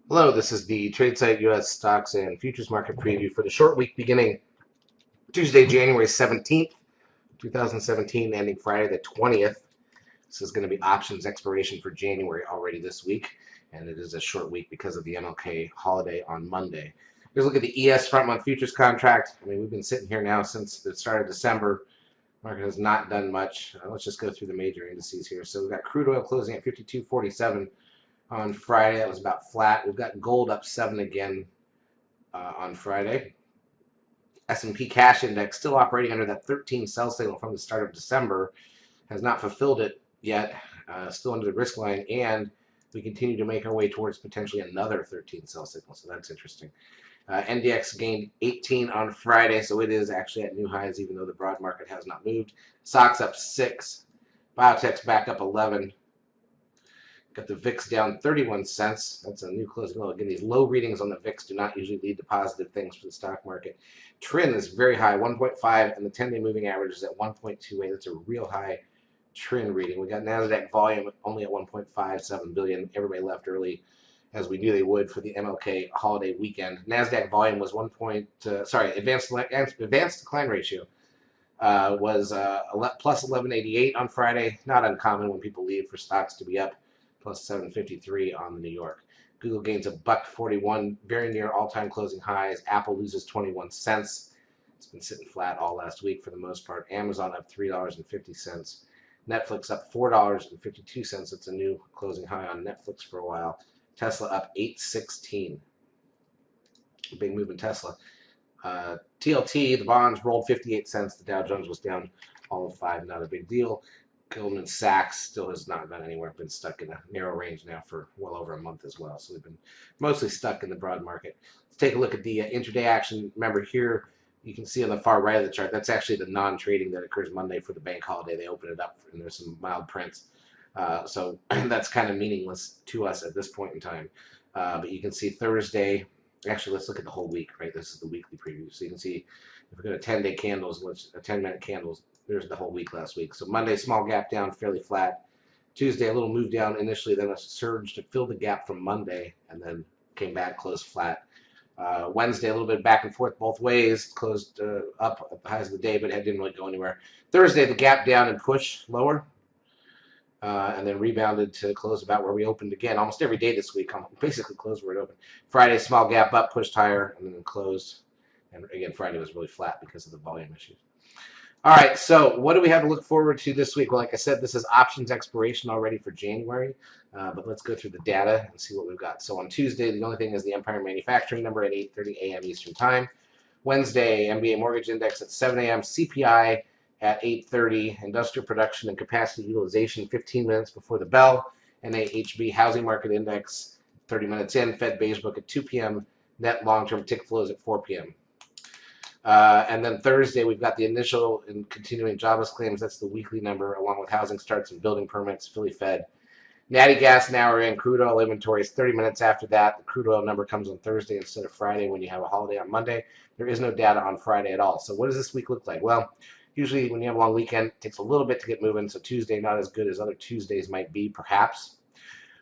Hello, this is the TradeSite U.S. Stocks and Futures Market Preview for the short week beginning Tuesday, January 17th, 2017, ending Friday the 20th. This is going to be options expiration for January already this week, and it is a short week because of the MLK holiday on Monday. Here's a look at the ES front month futures contract. I mean, we've been sitting here now since the start of December. Market has not done much. Let's just go through the major indices here. So we've got crude oil closing at 52.47. On Friday. That was about flat. We've got gold up 7 again on Friday. S&P cash index still operating under that 13 sell signal from the start of December. Has not fulfilled it yet. Still under the risk line, and we continue to make our way towards potentially another 13 sell signal. So that's interesting. NDX gained 18 on Friday, so it is actually at new highs, even though the broad market has not moved. Stocks up 6. Biotech's back up 11. Got the VIX down 31 cents. That's a new closing low. Again, these low readings on the VIX do not usually lead to positive things for the stock market. TRIN is very high, 1.5, and the 10-day moving average is at 1.28. That's a real high TRIN reading. We got NASDAQ volume only at 1.57 billion. Everybody left early, as we knew they would for the MLK holiday weekend. NASDAQ volume was advanced decline ratio was plus 1188 on Friday. Not uncommon when people leave for stocks to be up. Plus 753 on the New York. Google gains $1.41, very near all-time closing highs. Apple loses 21 cents. It's been sitting flat all last week for the most part. Amazon up $3.50. Netflix up $4.52. It's a new closing high on Netflix for a while. Tesla up 8.16. Big move in Tesla. TLT, the bonds rolled 58 cents. The Dow Jones was down all of 5. Not a big deal. Goldman Sachs still has not gone anywhere. Been stuck in a narrow range now for well over a month as well. So we've been mostly stuck in the broad market. Let's take a look at the intraday action. Remember here, you can see on the far right of the chart, that's actually the non-trading that occurs Monday for the bank holiday. They open it up and there's some mild prints. So that's kind of meaningless to us at this point in time. But you can see Thursday. Actually, let's look at the whole week, right? This is the weekly preview. So you can see if we go to 10-day candles, 10-minute candles, there's the whole week last week. So Monday, small gap down, fairly flat. Tuesday, a little move down initially, then a surge to fill the gap from Monday, and then came back, closed flat. Wednesday, a little bit back and forth both ways, closed up at the highs of the day, but it didn't really go anywhere. Thursday, the gap down and push lower, and then rebounded to close about where we opened again. Almost every day this week, basically closed where it opened. Friday, small gap up, pushed higher, and then closed. And again, Friday was really flat because of the volume issues. All right, so what do we have to look forward to this week? Well, like I said, this is options expiration already for January, but let's go through the data and see what we've got. So on Tuesday, the only thing is the Empire Manufacturing number at 8:30 a.m. Eastern Time. Wednesday, MBA Mortgage Index at 7 a.m., CPI at 8:30, Industrial Production and Capacity Utilization 15 minutes before the bell, NAHB Housing Market Index 30 minutes in, Fed Beige Book at 2 p.m., Net Long-Term Tick Flows at 4 p.m. And then Thursday, we've got the initial and continuing jobless claims. That's the weekly number, along with housing starts and building permits, Philly Fed. Natty gas and hour in crude oil inventories 30 minutes after that. The crude oil number comes on Thursday instead of Friday when you have a holiday on Monday. There is no data on Friday at all. So what does this week look like? Well, usually when you have a long weekend, it takes a little bit to get moving. So Tuesday, not as good as other Tuesdays might be, perhaps.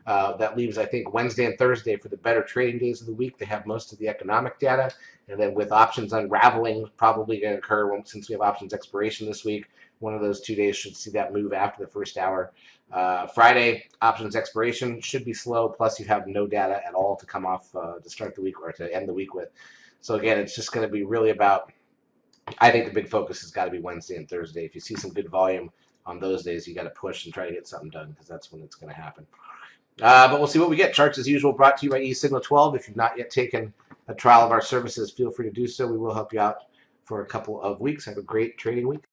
That leaves, I think, Wednesday and Thursday for the better trading days of the week. They have most of the economic data. And then with options unraveling probably going to occur since we have options expiration this week, one of those 2 days should see that move after the first hour. Friday, options expiration should be slow, plus you have no data at all to come off to start the week or to end the week with. So again, it's just going to be really about, I think the big focus has got to be Wednesday and Thursday. If you see some good volume on those days, you got to push and try to get something done because that's when it's going to happen. But we'll see what we get. Charts, as usual, brought to you by eSignal 12. If you've not yet taken a trial of our services, feel free to do so. We will help you out for a couple of weeks. Have a great trading week.